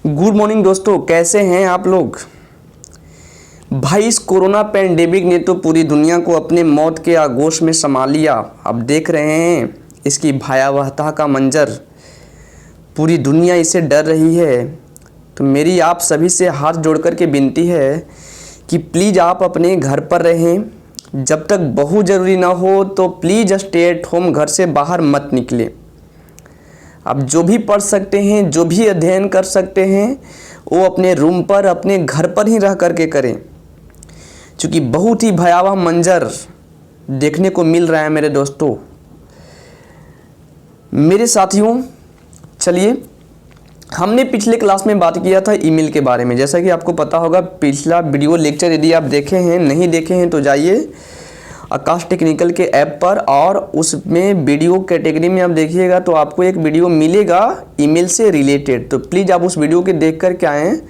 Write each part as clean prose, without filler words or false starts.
Good morning दोस्तों, कैसे हैं आप लोग। भाई इस कोरोना पैंडेमिक ने तो पूरी दुनिया को अपने मौत के आगोश में समा लिया। अब देख रहे हैं इसकी भयावहता का मंजर, पूरी दुनिया इसे डर रही है। तो मेरी आप सभी से हाथ जोड़कर के विनती है कि प्लीज़ आप अपने घर पर रहें, जब तक बहुत ज़रूरी ना हो तो प्लीज़ स्टे एट होम, घर से बाहर मत निकलें। आप जो भी पढ़ सकते हैं, जो भी अध्ययन कर सकते हैं, वो अपने रूम पर, अपने घर पर ही रह करके करें, क्योंकि बहुत ही भयावह मंजर देखने को मिल रहा है मेरे दोस्तों, मेरे साथियों। चलिए, हमने पिछले क्लास में बात किया था ईमेल के बारे में। जैसा कि आपको पता होगा, पिछला वीडियो लेक्चर यदि आप देखे हैं, नहीं देखे हैं तो जाइए आकाश टेक्निकल के ऐप पर, और उसमें वीडियो कैटेगरी में आप देखिएगा तो आपको एक वीडियो मिलेगा ईमेल से रिलेटेड। तो प्लीज़ आप उस वीडियो के देख कर के आएँ।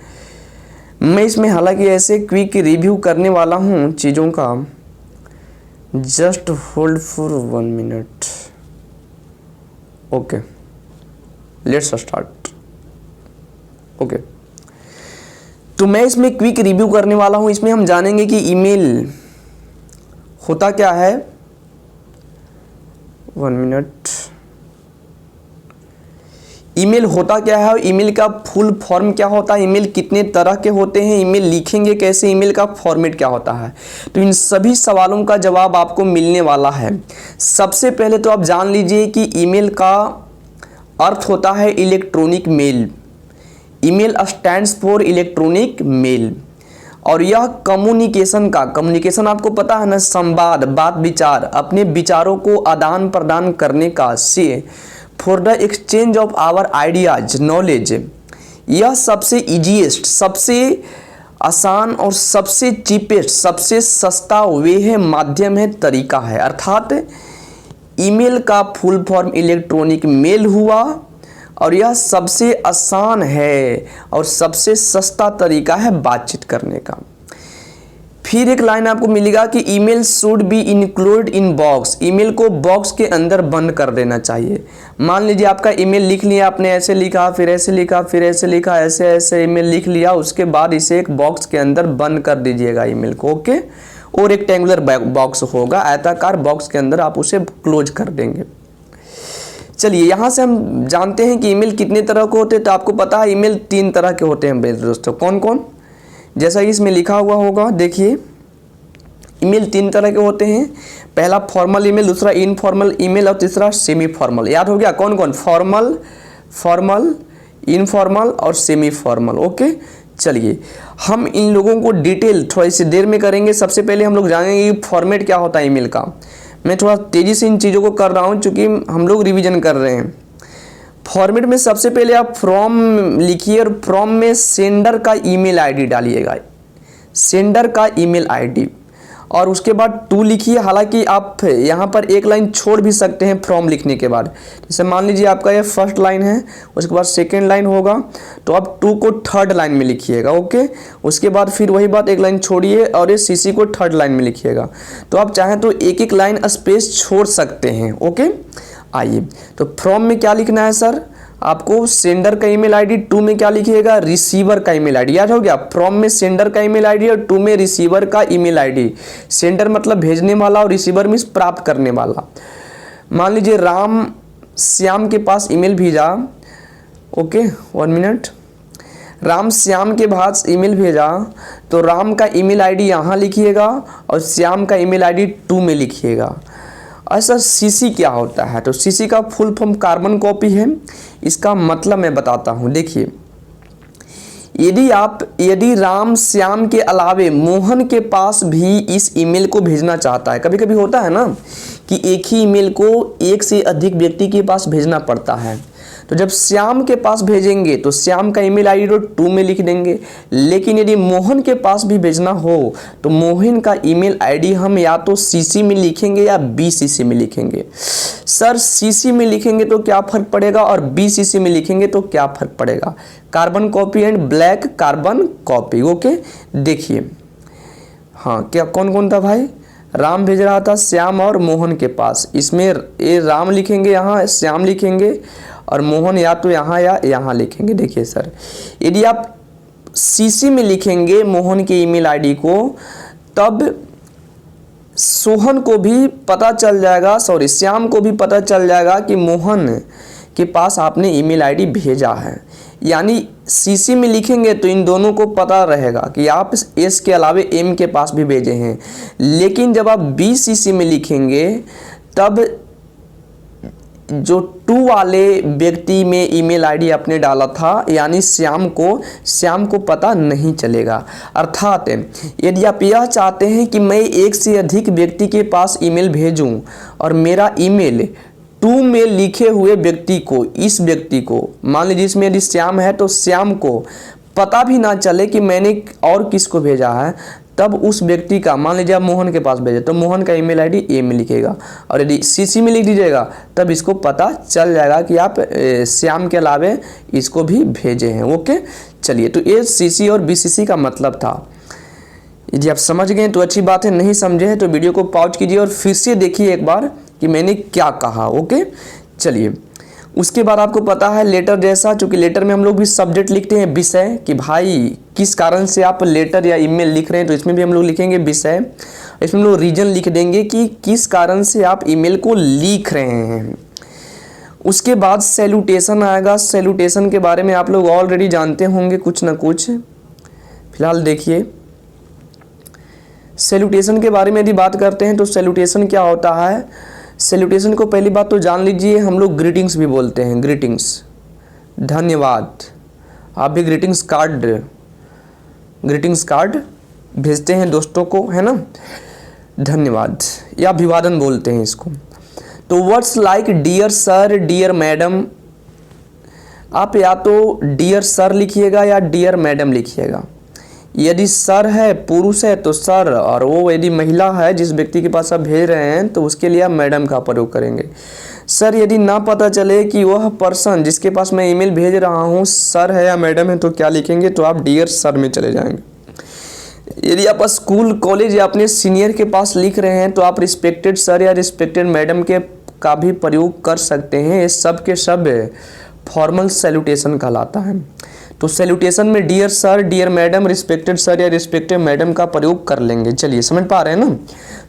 मैं इसमें हालांकि ऐसे क्विक रिव्यू करने वाला हूँ चीज़ों का। Just hold for 1 minute. Okay, let's start. Okay, तो मैं इसमें क्विक रिव्यू करने वाला हूँ। इसमें हम जानेंगे कि ईमेल होता क्या है। 1 मिनट। ईमेल होता क्या है, ईमेल का फुल फॉर्म क्या होता है, ईमेल कितने तरह के होते हैं, ईमेल लिखेंगे कैसे, ईमेल का फॉर्मेट क्या होता है। तो इन सभी सवालों का जवाब आपको मिलने वाला है। सबसे पहले तो आप जान लीजिए कि ईमेल का अर्थ होता है electronic mail. Email stands for electronic mail, और यह कम्युनिकेशन आपको पता है ना, संवाद, बात विचार, अपने विचारों को आदान प्रदान करने का, से for the exchange of our ideas, knowledge. यह सबसे इजीएस्ट, सबसे आसान और सबसे चीपेस्ट, सबसे सस्ता वे है, माध्यम है, तरीका है। अर्थात ईमेल का फुल फॉर्म इलेक्ट्रॉनिक मेल हुआ, और यह सबसे आसान है और सबसे सस्ता तरीका है बातचीत करने का। फिर एक लाइन आपको मिलेगा कि email should be include in box. Email को बॉक्स के अंदर बंद कर देना चाहिए। मान लीजिए आपका ईमेल लिख लिया, आपने ऐसे लिखा, फिर ऐसे लिखा, फिर ऐसे लिखा, ऐसे ऐसे ईमेल लिख लिया, उसके बाद इसे एक बॉक्स के अंदर बंद कर दीजिएगा ईमेल को। ओके, और रेक्टेंगुलर बॉक्स होगा, आयताकार बॉक्स के अंदर आप उसे क्लोज कर देंगे। चलिए, यहाँ से हम जानते हैं कि ईमेल कितने तरह के होते हैं। तो आपको पता है ईमेल 3 तरह के होते हैं मेरे दोस्तों। कौन कौन? जैसा कि इसमें लिखा हुआ होगा, देखिए ईमेल 3 तरह के होते हैं। पहला फॉर्मल ईमेल, दूसरा इनफॉर्मल ईमेल, और तीसरा सेमी फॉर्मल। याद हो गया कौन कौन? फॉर्मल, इनफॉर्मल और सेमी फॉर्मल। ओके, चलिए हम इन लोगों को डिटेल थोड़ी सी देर में करेंगे। सबसे पहले हम लोग जानेंगे कि फॉर्मेट क्या होता है ईमेल का। मैं थोड़ा तेज़ी से इन चीज़ों को कर रहा हूँ क्योंकि हम लोग रिवीजन कर रहे हैं। फॉर्मेट में सबसे पहले आप फ्रॉम लिखिए, और फ्रॉम में सेंडर का ईमेल आईडी डालिएगा, सेंडर का ईमेल आईडी, और उसके बाद टू लिखिए। हालांकि आप यहाँ पर एक लाइन छोड़ भी सकते हैं फ्रॉम लिखने के बाद। जैसे मान लीजिए आपका ये फर्स्ट लाइन है, उसके बाद सेकेंड लाइन होगा, तो आप टू को थर्ड लाइन में लिखिएगा। ओके, उसके बाद फिर वही बात, एक लाइन छोड़िए और ये सीसी को थर्ड लाइन में लिखिएगा। तो आप चाहें तो एक एक लाइन स्पेस छोड़ सकते हैं। ओके, आइए, तो फ्रॉम में क्या लिखना है सर आपको? सेंडर का ईमेल आईडी। टू में क्या लिखिएगा? रिसीवर का ईमेल आईडी। याद हो गया, फ्रॉम में सेंडर का ईमेल आईडी और टू में रिसीवर का ईमेल आईडी। सेंडर मतलब भेजने वाला और रिसीवर मीन्स प्राप्त करने वाला। मान लीजिए राम श्याम के पास ईमेल भेजा। ओके, 1 मिनट। राम श्याम के पास ईमेल भेजा, तो राम का ईमेल आईडी यहाँ लिखिएगा और श्याम का ईमेल आईडी टू में लिखिएगा। ऐसा सीसी क्या होता है? तो सीसी का फुल फॉर्म कार्बन कॉपी है। इसका मतलब मैं बताता हूँ। देखिए, यदि राम श्याम के अलावे मोहन के पास भी इस ईमेल को भेजना चाहता है, कभी कभी होता है ना कि एक ही ईमेल को एक से अधिक व्यक्ति के पास भेजना पड़ता है, तो जब श्याम के पास भेजेंगे तो श्याम का ईमेल आईडी टू में लिख देंगे। लेकिन यदि मोहन के पास भी भेजना हो तो मोहन का ईमेल आईडी हम या तो सीसी में लिखेंगे या बीसीसी में लिखेंगे। सर सीसी में लिखेंगे तो क्या फर्क पड़ेगा और बीसीसी में लिखेंगे तो क्या फर्क पड़ेगा? Carbon copy and black carbon copy. Okay, देखिए, हाँ, क्या कौन कौन था भाई? राम भेज रहा था श्याम और मोहन के पास। इसमें ये राम लिखेंगे, यहाँ श्याम लिखेंगे, और मोहन या तो यहाँ या यहाँ लिखेंगे। देखिए सर, यदि आप सीसी में लिखेंगे मोहन की ईमेल आईडी को, तब सोहन को भी पता चल जाएगा, सॉरी श्याम को भी पता चल जाएगा कि मोहन के पास आपने ईमेल आईडी भेजा है। यानी सीसी में लिखेंगे तो इन दोनों को पता रहेगा कि आप एस के अलावे एम के पास भी भेजे हैं। लेकिन जब आप बी सीसी में लिखेंगे तब जो टू वाले व्यक्ति में ईमेल आईडी आपने डाला था, यानी श्याम को पता नहीं चलेगा। अर्थात यदि आप यह चाहते हैं कि मैं एक से अधिक व्यक्ति के पास ईमेल भेजूं और मेरा ईमेल टू में लिखे हुए व्यक्ति को, इस व्यक्ति को मान लीजिए इसमें यदि श्याम है तो श्याम को पता भी ना चले कि मैंने और किसको भेजा है, तब उस व्यक्ति का, मान लीजिए आप मोहन के पास भेजे तो मोहन का ईमेल आईडी ए में लिखेगा, और यदि सीसी में लिख दीजिएगा तब इसको पता चल जाएगा कि आप श्याम के अलावे इसको भी भेजे हैं। ओके, चलिए, तो ये सीसी और बीसीसी का मतलब था। यदि आप समझ गए तो अच्छी बात है, नहीं समझे हैं तो वीडियो को पॉज कीजिए और फिर से देखिए एक बार कि मैंने क्या कहा। ओके, चलिए, उसके बाद आपको पता है लेटर जैसा, चूंकि लेटर में हम लोग भी सब्जेक्ट लिखते हैं विषय, कि भाई किस कारण से आप लेटर या ईमेल लिख रहे हैं, तो इसमें भी हम लोग लिखेंगे विषय। इसमें हम लोग रीजन लिख देंगे कि किस कारण से आप ईमेल को लिख रहे हैं। उसके बाद सैल्यूटेशन आएगा। सैल्यूटेशन के बारे में आप लोग ऑलरेडी जानते होंगे कुछ ना कुछ। फिलहाल देखिए, सैल्यूटेशन के बारे में यदि बात करते हैं तो सैल्यूटेशन क्या होता है। सैल्यूटेशन को पहली बात तो जान लीजिए, हम लोग ग्रीटिंग्स भी बोलते हैं, ग्रीटिंग्स, धन्यवाद। आप भी ग्रीटिंग्स कार्ड भेजते हैं दोस्तों को, है ना, धन्यवाद या अभिवादन बोलते हैं इसको। तो words like dear sir, dear madam, आप या तो डियर सर लिखिएगा या डियर मैडम लिखिएगा। यदि सर है, पुरुष है तो सर, और वो यदि महिला है जिस व्यक्ति के पास आप भेज रहे हैं तो उसके लिए आप मैडम का प्रयोग करेंगे। सर यदि ना पता चले कि वह पर्सन जिसके पास मैं ईमेल भेज रहा हूँ सर है या मैडम है तो क्या लिखेंगे, तो आप डियर सर में चले जाएंगे। यदि आप स्कूल कॉलेज या अपने सीनियर के पास लिख रहे हैं तो आप रिस्पेक्टेड सर या रिस्पेक्टेड मैडम के का भी प्रयोग कर सकते हैं। ये सब के सब फॉर्मल सैल्यूटेशन कहलाता है। तो सैल्यूटेशन में dear sir, dear madam, respected sir या रिस्पेक्टेड मैडम का प्रयोग कर लेंगे। चलिए, समझ पा रहे हैं ना।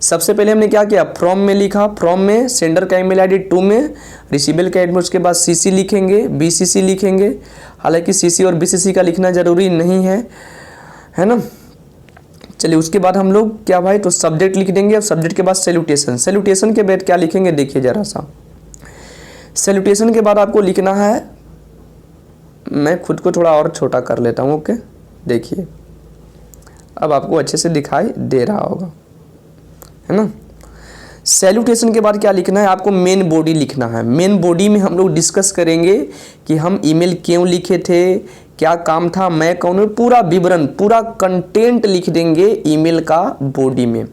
सबसे पहले हमने क्या किया, फ्रॉम में लिखा, फ्रॉम में सेंडर का ईमेल आईडी, टू में रिसीवेबल का एड्रेस, उसके बाद सीसी लिखेंगे, बीसीसी लिखेंगे। हालांकि सीसी और बीसीसी का लिखना जरूरी नहीं है ना। चलिए, उसके बाद हम लोग क्या भाई, तो सब्जेक्ट लिख देंगे। अब सब्जेक्ट के बाद सैल्यूटेशन। सैल्यूटेशन के बाद क्या लिखेंगे, देखिए जरा सा। सैल्यूटेशन के बाद आपको लिखना है, मैं खुद को थोड़ा और छोटा कर लेता हूँ। ओके, देखिए अब आपको अच्छे से दिखाई दे रहा होगा, है ना। सैल्यूटेशन के बाद क्या लिखना है, आपको मेन बॉडी लिखना है। मेन बॉडी में हम लोग डिस्कस करेंगे कि हम ईमेल क्यों लिखे थे, क्या काम था, मैं कौन हूँ, पूरा विवरण, पूरा कंटेंट लिख देंगे ईमेल का बॉडी में।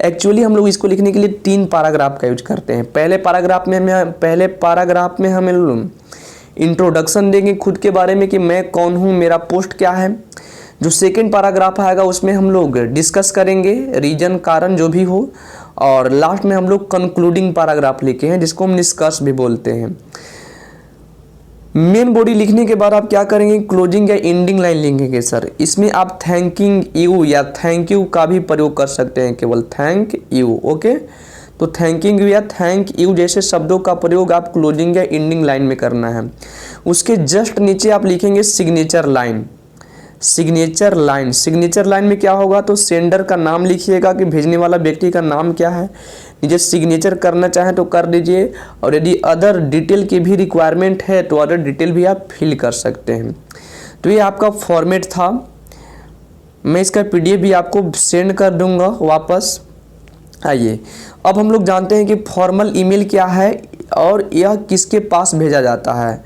एक्चुअली हम लोग इसको लिखने के लिए 3 पैराग्राफ का यूज करते हैं। पहले पैराग्राफ में हम इंट्रोडक्शन देंगे खुद के बारे में कि मैं कौन हूँ, मेरा पोस्ट क्या है। जो सेकंड पैराग्राफ आएगा उसमें हम लोग डिस्कस करेंगे रीजन, कारण जो भी हो, और लास्ट में हम लोग कंक्लूडिंग पैराग्राफ लिखे हैं जिसको हम निष्कर्ष भी बोलते हैं। मेन बॉडी लिखने के बाद आप क्या करेंगे, क्लोजिंग या एंडिंग लाइन लिखेंगे। सर इसमें आप थैंकिंग यू या थैंक यू का भी प्रयोग कर सकते हैं, केवल थैंक यू। ओके, तो थैंकिंग यू या थैंक यू जैसे शब्दों का प्रयोग आप क्लोजिंग या एंडिंग लाइन में करना है। उसके जस्ट नीचे आप लिखेंगे सिग्नेचर लाइन। सिग्नेचर लाइन में क्या होगा, तो सेंडर का नाम लिखिएगा कि भेजने वाला व्यक्ति का नाम क्या है। नीचे सिग्नेचर करना चाहें तो कर दीजिए, और यदि अदर डिटेल की भी रिक्वायरमेंट है तो अदर डिटेल भी आप फिल कर सकते हैं। तो ये आपका फॉर्मेट था। मैं इसका PDF भी आपको सेंड कर दूंगा वापस। आइए, अब हम लोग जानते हैं कि फॉर्मल ईमेल क्या है और यह किसके पास भेजा जाता है।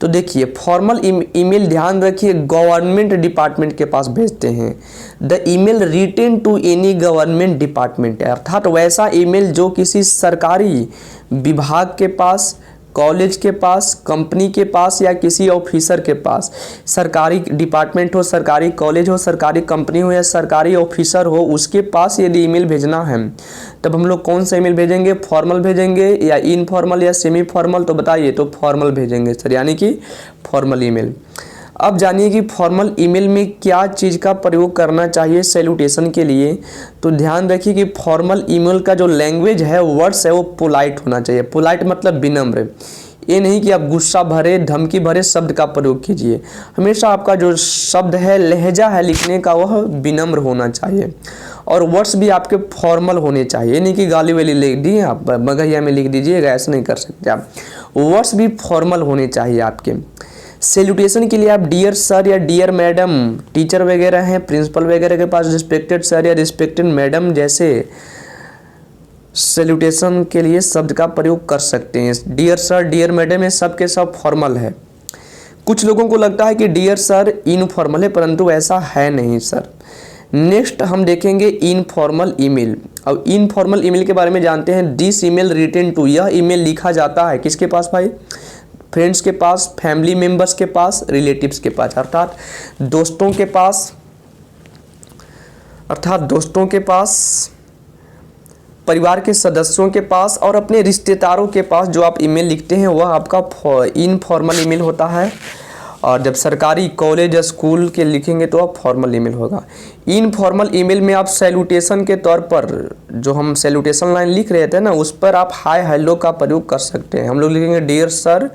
तो देखिए, फॉर्मल ईमेल ध्यान रखिए गवर्नमेंट डिपार्टमेंट के पास भेजते हैं। The email written to any government department, अर्थात वैसा ईमेल जो किसी सरकारी विभाग के पास, कॉलेज के पास, कंपनी के पास या किसी ऑफिसर के पास, सरकारी डिपार्टमेंट हो, सरकारी कॉलेज हो, सरकारी कंपनी हो या सरकारी ऑफिसर हो, उसके पास यदि ईमेल भेजना है तब हम लोग कौन सा ईमेल भेजेंगे? फॉर्मल भेजेंगे या इनफॉर्मल या सेमी फॉर्मल? तो बताइए, तो फॉर्मल भेजेंगे सर, यानी कि फॉर्मल ईमेल। अब जानिए कि फॉर्मल ईमेल में क्या चीज़ का प्रयोग करना चाहिए सैल्यूटेशन के लिए। तो ध्यान रखिए कि फॉर्मल ईमेल का जो लैंग्वेज है, वर्ड्स है, वो पोलाइट होना चाहिए। पोलाइट मतलब विनम्र। ये नहीं कि आप गुस्सा भरे, धमकी भरे शब्द का प्रयोग कीजिए। हमेशा आपका जो शब्द है, लहजा है लिखने का, वह विनम्र होना चाहिए। और वर्ड्स भी आपके फॉर्मल होने चाहिए, नहीं कि गाली वाली लिख दिए आप मगहिया में लिख दीजिएगा, ऐसा नहीं कर सकते आप। वर्ड्स भी फॉर्मल होने चाहिए आपके। सैल्यूटेशन के लिए आप डियर सर या डियर मैडम, टीचर वगैरह हैं, प्रिंसिपल वगैरह के पास रिस्पेक्टेड सर या रिस्पेक्टेड मैडम जैसे सैल्यूटेशन के लिए शब्द का प्रयोग कर सकते हैं। डियर सर, डियर मैडम, ये सब के सब फॉर्मल है। कुछ लोगों को लगता है कि डियर सर इनफॉर्मल है, परंतु ऐसा है नहीं सर। नेक्स्ट हम देखेंगे इनफॉर्मल ईमेल। अब इनफॉर्मल ईमेल के बारे में जानते हैं। दिस ईमेल रिटन टू, यह ईमेल लिखा जाता है किसके पास भाई? फ्रेंड्स के पास, फैमिली मेंबर्स के पास, रिलेटिव्स के पास, अर्थात दोस्तों के पास, परिवार के सदस्यों के पास और अपने रिश्तेदारों के पास जो आप ईमेल लिखते हैं वह आपका इनफॉर्मल ईमेल होता है। और जब सरकारी कॉलेज या स्कूल के लिखेंगे तो आप फॉर्मल ईमेल होगा। इनफॉर्मल ईमेल में आप सैल्यूटेशन के तौर पर जो हम सैल्यूटेशन लाइन लिख रहे थे ना, उस पर आप हाय हेलो का प्रयोग कर सकते हैं। हम लोग लिखेंगे डियर सर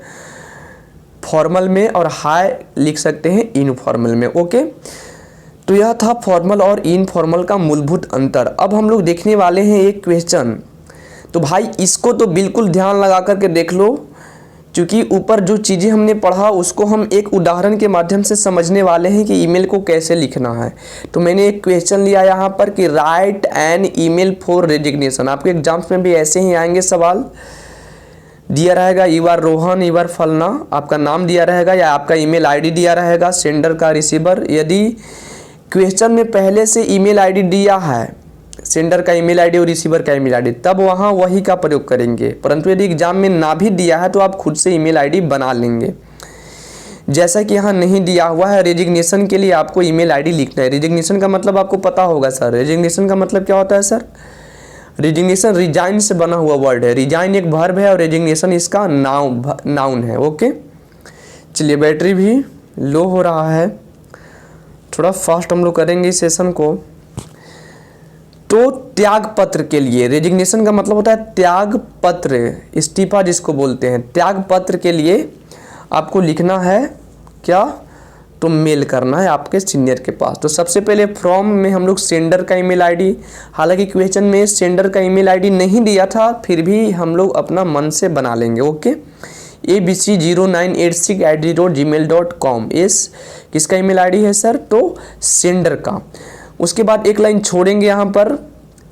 फॉर्मल में और हाय लिख सकते हैं इनफॉर्मल में। ओके, तो यह था फॉर्मल और इनफॉर्मल का मूलभूत अंतर। अब हम लोग देखने वाले हैं एक क्वेश्चन। तो भाई इसको तो बिल्कुल ध्यान लगा करके देख लो, क्योंकि ऊपर जो चीज़ें हमने पढ़ा उसको हम एक उदाहरण के माध्यम से समझने वाले हैं कि ईमेल को कैसे लिखना है। तो मैंने एक क्वेश्चन लिया यहाँ पर कि write an email for resignation. आपके एग्जाम्स में भी ऐसे ही आएंगे सवाल। दिया रहेगा you are Rohan, you are फलना, आपका नाम दिया रहेगा या आपका ईमेल आईडी दिया रहेगा, सेंडर का, रिसीवर। यदि क्वेश्चन में पहले से ईमेल आईडी दिया है, सेंडर का ईमेल आईडी और रिसीवर का ईमेल आईडी, तब वहाँ वही का प्रयोग करेंगे। परंतु यदि एग्जाम में ना भी दिया है तो आप खुद से ईमेल आईडी बना लेंगे। जैसा कि यहाँ नहीं दिया हुआ है, रेजिग्नेशन के लिए आपको ईमेल आईडी लिखना है। रेजिग्नेशन का मतलब आपको पता होगा सर। रेजिग्नेशन का मतलब क्या होता है सर? रेजिग्नेशन रिजाइन से बना हुआ वर्ड है। रिजाइन एक वर्ब है और रेजिग्नेशन इसका नाउन है। ओके, चलिए बैटरी भी लो हो रहा है, थोड़ा फास्ट हम लोग करेंगे इस सेशन को। तो त्याग पत्र के लिए, रेजिग्नेशन का मतलब होता है त्याग पत्र, इस्तीफा जिसको बोलते हैं। त्याग पत्र के लिए आपको लिखना है क्या? तो मेल करना है आपके सीनियर के पास। तो सबसे पहले फ्रॉम में हम लोग सेंडर का ईमेल आईडी, हालांकि क्वेश्चन में सेंडर का ईमेल आईडी नहीं दिया था, फिर भी हम लोग अपना मन से बना लेंगे। ओके, abc0986@gmail.com इस किसका ईमेल आईडी है सर? तो सेंडर का। उसके बाद एक लाइन छोड़ेंगे, यहाँ पर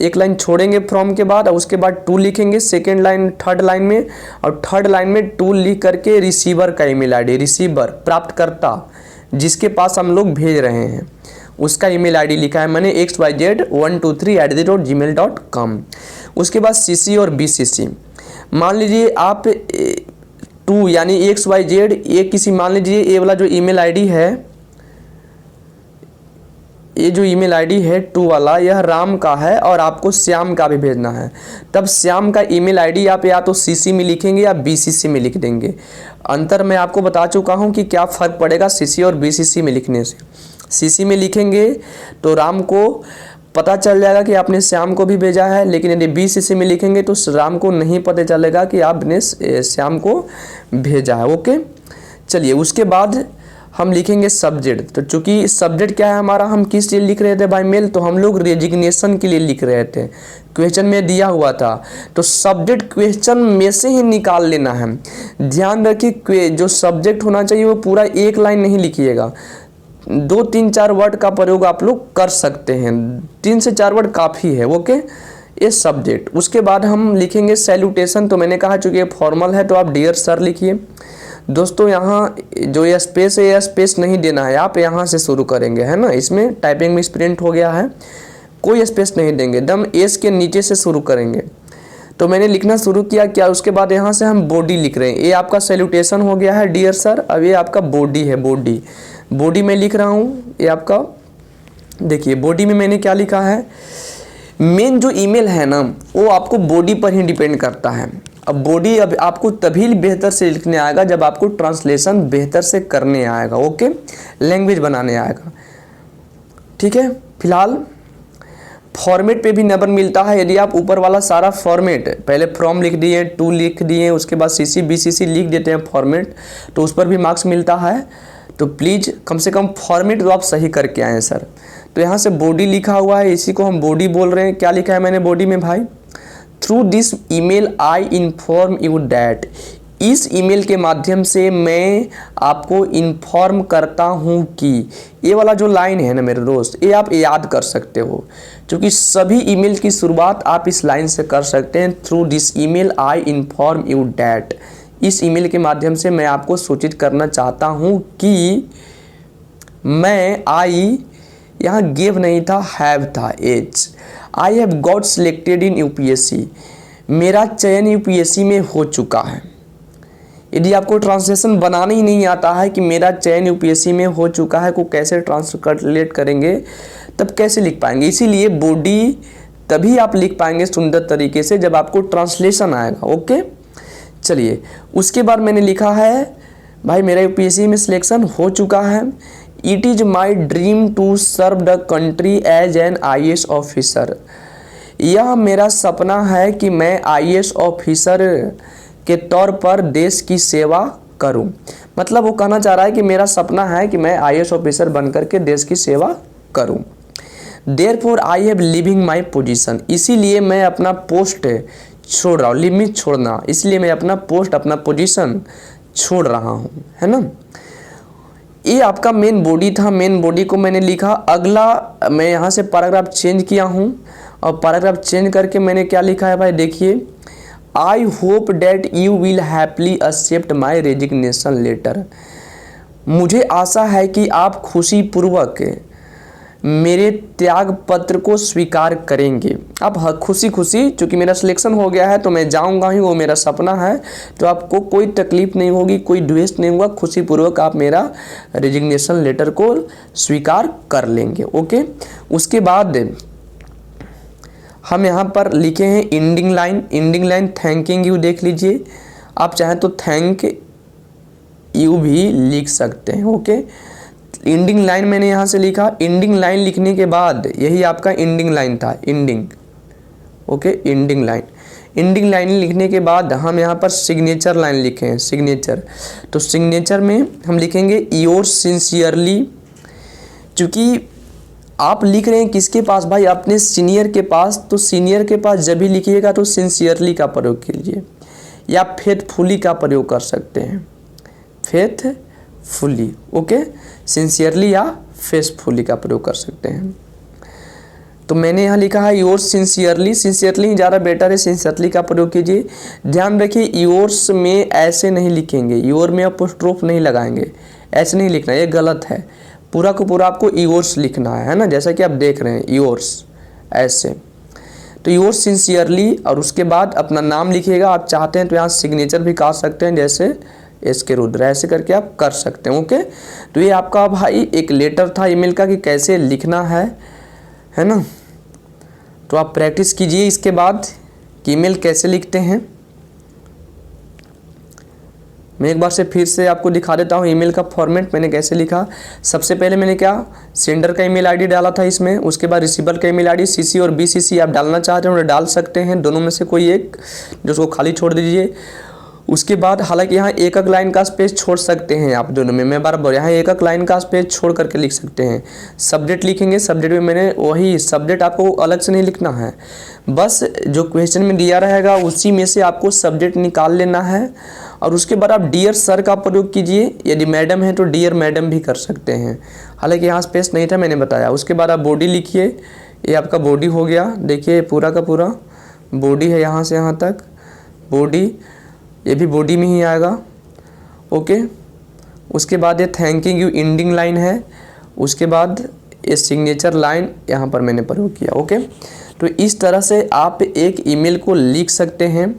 एक लाइन छोड़ेंगे फ्रॉम के बाद, और उसके बाद टू लिखेंगे सेकेंड लाइन, थर्ड लाइन में, और थर्ड लाइन में टू लिख करके रिसीवर का ईमेल आईडी, रिसीवर प्राप्तकर्ता जिसके पास हम लोग भेज रहे हैं उसका ईमेल आईडी लिखा है मैंने xyz123@gmail.com। उसके बाद CC और BCC। मान लीजिए आप टू यानी XYZ, ये किसी, मान लीजिए ये वाला जो ईमेल आईडी है, ये जो ईमेल आईडी है टू वाला, यह राम का है और आपको श्याम का भी भेजना है। तब श्याम का ईमेल आईडी आप या तो CC में लिखेंगे या BCC में लिख देंगे। अंतर मैं आपको बता चुका हूँ कि क्या फ़र्क पड़ेगा CC और BCC में लिखने से। CC में लिखेंगे तो राम को पता चल जाएगा कि आपने श्याम को भी भेजा है, लेकिन यदि BCC में लिखेंगे तो राम को नहीं पता चलेगा कि आपने श्याम को भेजा है। ओके, चलिए उसके बाद हम लिखेंगे सब्जेक्ट। तो चूंकि सब्जेक्ट क्या है हमारा, हम किस लिए लिख रहे थे भाई मेल? तो हम लोग रेजिग्नेशन के लिए लिख रहे थे, क्वेश्चन में दिया हुआ था। तो सब्जेक्ट क्वेश्चन में से ही निकाल लेना है। ध्यान रखिए जो सब्जेक्ट होना चाहिए वो पूरा एक लाइन नहीं लिखिएगा, 2-3-4 वर्ड का प्रयोग आप लोग कर सकते हैं, 3 से 4 वर्ड काफ़ी है। ओके, ये सब्जेक्ट। उसके बाद हम लिखेंगे सैल्यूटेशन। तो मैंने कहा चूँकि ये फॉर्मल है तो आप डियर सर लिखिए। दोस्तों यहाँ जो ये स्पेस है, यह स्पेस नहीं देना है, आप यहाँ से शुरू करेंगे, है ना। इसमें टाइपिंग में स्प्रिंट हो गया है, कोई स्पेस नहीं देंगे, एकदम एस के नीचे से शुरू करेंगे। तो मैंने लिखना शुरू किया क्या, उसके बाद यहाँ से हम बॉडी लिख रहे हैं। ये आपका सैल्यूटेशन हो गया है डियर सर। अब ये आपका बॉडी है, बॉडी में लिख रहा हूँ। ये आपका देखिए बॉडी में मैंने क्या लिखा है, मेन जो ईमेल है ना वो आपको बॉडी पर ही डिपेंड करता है। अब बॉडी अब आपको तभी बेहतर से लिखने आएगा जब आपको ट्रांसलेशन बेहतर से करने आएगा, ओके, लैंग्वेज बनाने आएगा, ठीक है। फिलहाल फॉर्मेट पे भी नंबर मिलता है। यदि आप ऊपर वाला सारा फॉर्मेट पहले फ्रॉम लिख दिए, टू लिख दिए, उसके बाद सीसी बीसीसी लिख देते हैं फॉर्मेट, तो उस पर भी मार्क्स मिलता है। तो प्लीज़ कम से कम फॉर्मेट तो आप सही करके आएँ सर। तो यहाँ से बॉडी लिखा हुआ है, इसी को हम बॉडी बोल रहे हैं। क्या लिखा है मैंने बॉडी में भाई, through this email I inform you that, इस ईमेल के माध्यम से मैं आपको इन्फॉर्म करता हूँ कि, ये वाला जो लाइन है ना मेरे दोस्त, ये आप याद कर सकते हो, क्योंकि सभी ईमेल की शुरुआत आप इस लाइन से कर सकते हैं। Through this email I inform you that, इस ईमेल के माध्यम से मैं आपको सूचित करना चाहता हूँ कि मैं, आई यहाँ गिव नहीं था, हैव था, H, I have got selected in UPSC, मेरा चयन यूपीएससी में हो चुका है। यदि आपको ट्रांसलेशन बनाना ही नहीं आता है कि मेरा चयन यूपीएससी में हो चुका है को कैसे ट्रांसलेट करेंगे, तब कैसे लिख पाएंगे। इसीलिए बॉडी तभी आप लिख पाएंगे सुंदर तरीके से जब आपको ट्रांसलेशन आएगा, ओके। चलिए उसके बाद मैंने लिखा है भाई मेरा यूपीएससी में सिलेक्शन हो चुका है। It is my dream to serve the country as an IAS officer, यह मेरा सपना है कि मैं आईएएस ऑफिसर के तौर पर देश की सेवा करूं। मतलब वो कहना चाह रहा है कि मेरा सपना है कि मैं आईएएस ऑफिसर बनकर के देश की सेवा करूं। Therefore I have living my position, इसीलिए मैं अपना पोस्ट छोड़ रहा हूँ, लिमिट छोड़ना, इसलिए मैं अपना पोस्ट, अपना पोजीशन छोड़ रहा हूँ, है ना। ये आपका मेन बॉडी था। मेन बॉडी को मैंने लिखा। अगला मैं यहाँ से पैराग्राफ चेंज किया हूँ, और पैराग्राफ चेंज करके मैंने क्या लिखा है भाई देखिए, I hope that you will happily accept my resignation letter, मुझे आशा है कि आप खुशीपूर्वक मेरे त्याग पत्र को स्वीकार करेंगे। आप खुशी खुशी, चूँकि मेरा सिलेक्शन हो गया है तो मैं जाऊंगा ही, वो मेरा सपना है, तो आपको कोई तकलीफ नहीं होगी, कोई द्वेष नहीं होगा, खुशीपूर्वक आप मेरा रेजिग्नेशन लेटर को स्वीकार कर लेंगे, ओके। उसके बाद हम यहाँ पर लिखे हैं एंडिंग लाइन थैंकिंग यू, देख लीजिए, आप चाहें तो थैंक यू भी लिख सकते हैं, ओके। एंडिंग लाइन मैंने यहाँ से लिखा। एंडिंग लाइन लिखने के बाद यही आपका एंडिंग लाइन था, एंडिंग, ओके, एंडिंग लाइन लिखने के बाद हम यहाँ पर सिग्नेचर लाइन लिखे हैं, सिग्नेचर। तो सिग्नेचर में हम लिखेंगे योर्स सिंसियरली, क्योंकि आप लिख रहे हैं किसके पास भाई, अपने सीनियर के पास, तो सीनियर के पास जब भी लिखिएगा तो सिंसियरली का प्रयोग कीजिए, या फेथफुली का प्रयोग कर सकते हैं, फेथफुली, ओके, सिंसियरली या फेथफुली का प्रयोग कर सकते हैं। तो मैंने यहाँ लिखा है योर्स सिंसियरली ही ज़्यादा बेटर है, सिंसियरली का प्रयोग कीजिए। ध्यान रखिए योर्स में ऐसे नहीं लिखेंगे, योर में अपोस्ट्रोफ नहीं लगाएंगे, ऐसे नहीं लिखना, ये गलत है। पूरा को पूरा आपको योर्स लिखना है ना, जैसा कि आप देख रहे हैं योर्स ऐसे। तो योर्स सिंसियरली, और उसके बाद अपना नाम लिखिएगा। आप चाहते हैं तो यहाँ सिग्नेचर भी काट सकते हैं, जैसे एसके रुद्र, ऐसे करके आप कर सकते हैं, ओके। तो ये आपका भाई एक लेटर था ईमेल का कि कैसे लिखना है ना। तो आप प्रैक्टिस कीजिए इसके बाद कि ईमेल कैसे लिखते हैं। मैं एक बार से फिर से आपको दिखा देता हूँ ईमेल का फॉर्मेट मैंने कैसे लिखा। सबसे पहले मैंने क्या, सेंडर का ईमेल आईडी डाला था इसमें, उसके बाद रिसीवर का ईमेल आईडी, सीसी और बीसीसी आप डालना चाहते हैं तो डाल सकते हैं, दोनों में से कोई एक, जो उसको खाली छोड़ दीजिए। उसके बाद हालांकि यहाँ एक लाइन का स्पेस छोड़ सकते हैं आप दोनों में, मैं बार यहाँ एक लाइन का स्पेस छोड़ करके लिख सकते हैं। सब्जेक्ट लिखेंगे, सब्जेक्ट में मैंने वही सब्जेक्ट आपको अलग से नहीं लिखना है, बस जो क्वेश्चन में दिया रहेगा उसी में से आपको सब्जेक्ट निकाल लेना है। और उसके बाद आप डियर सर का प्रयोग कीजिए, यदि मैडम है तो डियर मैडम भी कर सकते हैं, हालांकि यहाँ स्पेस नहीं था मैंने बताया। उसके बाद आप बॉडी लिखिए, ये आपका बॉडी हो गया, देखिए पूरा का पूरा बॉडी है, यहाँ से यहाँ तक बॉडी, ये भी बॉडी में ही आएगा, ओके। उसके बाद ये थैंकिंग यू एंडिंग लाइन है, उसके बाद ये सिग्नेचर लाइन यहाँ पर मैंने प्रयोग किया, ओके। तो इस तरह से आप एक ईमेल को लिख सकते हैं।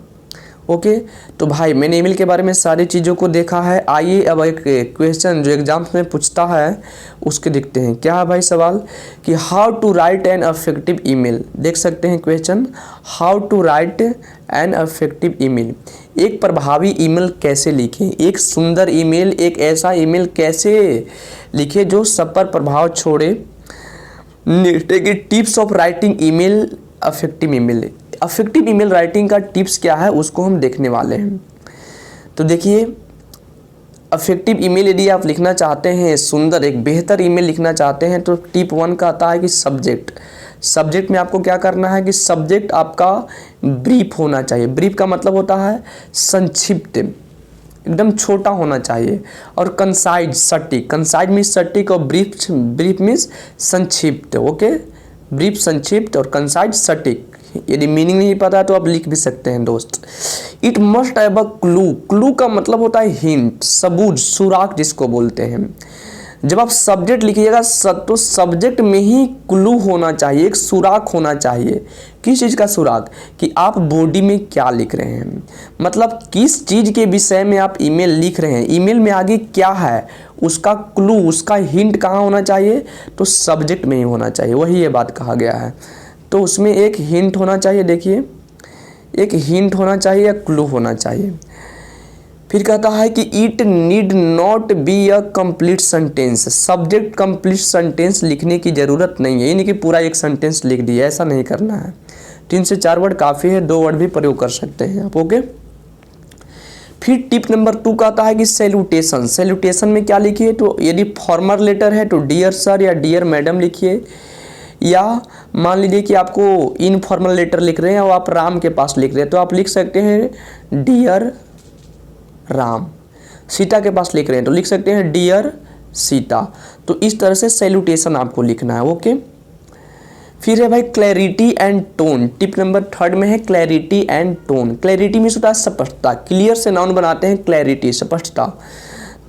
ओके, तो भाई मैंने ईमेल के बारे में सारी चीज़ों को देखा है। आइए अब एक क्वेश्चन जो एग्जाम्स में पूछता है उसके देखते हैं। क्या है भाई सवाल कि how to write an effective email. देख सकते हैं question, how to write an effective email. एक प्रभावी ईमेल कैसे लिखें, एक सुंदर ईमेल, एक ऐसा ईमेल कैसे लिखें जो सब पर प्रभाव छोड़े। Tips of writing email affective email. Affective email writing का टिप्स क्या है उसको हम देखने वाले हैं। तो देखिए, अफेक्टिव ईमेल यदि आप लिखना चाहते हैं, सुंदर एक बेहतर ईमेल लिखना चाहते हैं, तो टिप 1 का आता है कि सब्जेक्ट में आपको क्या करना है कि सब्जेक्ट आपका ब्रीफ होना चाहिए। ब्रीफ का मतलब होता है संक्षिप्त, एकदम छोटा होना चाहिए। और कंसाइज सटीक, कंसाइज मीन्स सटीक और ब्रीफ मीन्स संक्षिप्त। ओके, ब्रीफ संक्षिप्त और कंसाइज सटीक। यदि मीनिंग नहीं पता है तो आप लिख भी सकते हैं दोस्त। It must have a clue. Clue का मतलब होता है हिंट, सबूत, सुराग जिसको बोलते हैं। जब आप सब्जेक्ट लिखिएगा तो सब्जेक्ट में ही क्लू होना चाहिए, एक सुराग होना चाहिए। किस चीज़ का सुराग कि आप बॉडी में क्या लिख रहे हैं, मतलब किस चीज़ के विषय में आप ईमेल लिख रहे हैं, ईमेल में आगे क्या है, उसका क्लू, उसका हिंट कहाँ होना चाहिए, तो सब्जेक्ट में ही होना चाहिए। वही ये बात कहा गया है। तो उसमें एक हिंट होना चाहिए। देखिए, एक हिंट होना चाहिए या क्लू होना चाहिए। फिर कहता है कि it need not be a complete sentence. Subject complete sentence लिखने की ज़रूरत नहीं है, यानी कि पूरा एक सेंटेंस लिख दिया, ऐसा नहीं करना है। 3 से 4 वर्ड काफ़ी है, 2 वर्ड भी प्रयोग कर सकते हैं आप। ओके, फिर टिप नंबर 2 का आता है कि सैल्यूटेशन। सैल्यूटेशन में क्या लिखिए, तो यदि फॉर्मल लेटर है तो डियर सर या डियर मैडम लिखिए, या मान लीजिए कि आपको इनफॉर्मल लेटर लिख रहे हैं और आप राम के पास लिख रहे हैं तो आप लिख सकते हैं डियर राम। सीता के पास लिख रहे हैं तो लिख सकते हैं डियर सीता। तो इस तरह से सैल्यूटेशन आपको लिखना है। ओके, फिर है भाई clarity and tone. Tip number 3 में है clarity and tone. Clarity means होता है स्पष्टता, क्लियर से नाउन बनाते हैं क्लैरिटी, स्पष्टता।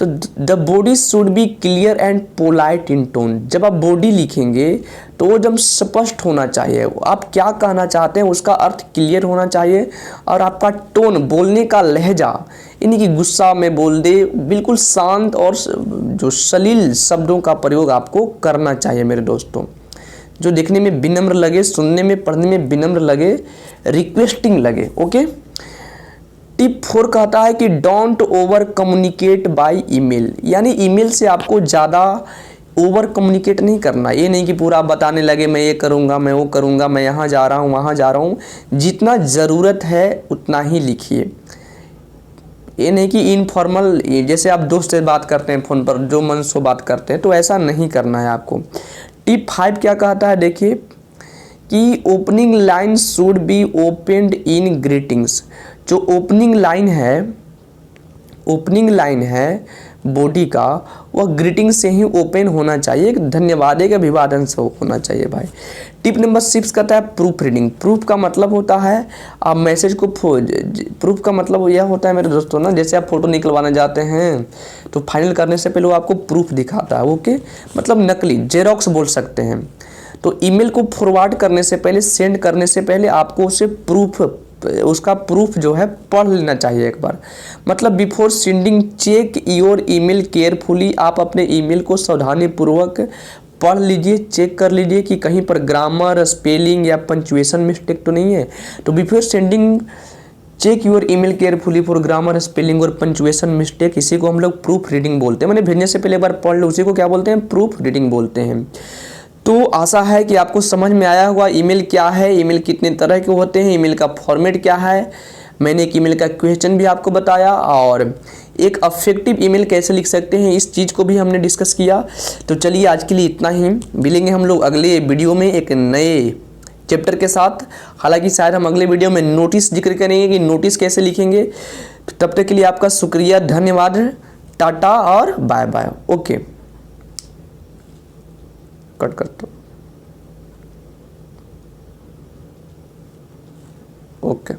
तो the body should be clear and polite in tone. जब आप बॉडी लिखेंगे तो वो जब स्पष्ट होना चाहिए, आप क्या कहना चाहते हैं उसका अर्थ क्लियर होना चाहिए। और आपका टोन, बोलने का लहजा, यानी कि गुस्सा में बोल दे, बिल्कुल शांत और जो सलील शब्दों का प्रयोग आपको करना चाहिए मेरे दोस्तों, जो देखने में विनम्र लगे, सुनने में पढ़ने में विनम्र लगे, रिक्वेस्टिंग लगे। ओके, टिप 4 कहता है कि don't over communicate by email. यानी ईमेल से आपको ज़्यादा ओवर कम्युनिकेट नहीं करना। ये नहीं कि पूरा बताने लगे मैं ये करूँगा, मैं वो करूँगा, मैं यहाँ जा रहा हूँ, वहाँ जा रहा हूँ। जितना ज़रूरत है उतना ही लिखिए। ये नहीं कि इनफॉर्मल, जैसे आप दोस्त से बात करते हैं फ़ोन पर, जो मन सो बात करते हैं, तो ऐसा नहीं करना है आपको। टिप 5 क्या कहता है, देखिए कि opening line should be opened in greetings. जो ओपनिंग लाइन है बॉडी का, वह ग्रीटिंग से ही ओपन होना चाहिए, एक धन्यवाद, एक अभिवादन से होना चाहिए भाई। टिप नंबर 6 कहता है प्रूफ रीडिंग। प्रूफ का मतलब होता है आप मैसेज को, प्रूफ का मतलब यह होता है मेरे दोस्तों ना, जैसे आप फोटो निकलवाने जाते हैं तो फाइनल करने से पहले वो आपको प्रूफ दिखाता है। ओके, मतलब नकली, जेरोक्स बोल सकते हैं। तो ईमेल को फॉरवर्ड करने से पहले, सेंड करने से पहले आपको उसे उसका प्रूफ जो है पढ़ लेना चाहिए एक बार। मतलब before sending check your email carefully. आप अपने ईमेल को सावधानीपूर्वक पढ़ लीजिए, चेक कर लीजिए कि कहीं पर ग्रामर, स्पेलिंग या पंक्चुएशन मिस्टेक तो नहीं है। तो before sending check your email carefully for grammar, spelling और पंक्चुएशन मिस्टेक। इसी को हम लोग प्रूफ रीडिंग बोलते हैं। मैंने भेजने से पहले एक बार पढ़ लो, उसी को क्या बोलते हैं, प्रूफ रीडिंग बोलते हैं। तो आशा है कि आपको समझ में आया होगा ईमेल क्या है, ईमेल कितने तरह के होते हैं, ईमेल का फॉर्मेट क्या है। मैंने एक ईमेल का क्वेश्चन भी आपको बताया और एक अफेक्टिव ईमेल कैसे लिख सकते हैं, इस चीज़ को भी हमने डिस्कस किया। तो चलिए आज के लिए इतना ही, मिलेंगे हम लोग अगले वीडियो में एक नए चैप्टर के साथ। हालांकि शायद हम अगले वीडियो में नोटिस जिक्र करेंगे कि नोटिस कैसे लिखेंगे। तब तक के लिए आपका शुक्रिया, धन्यवाद, टाटा और बाय बाय। ओके, कट कर दो। ओके।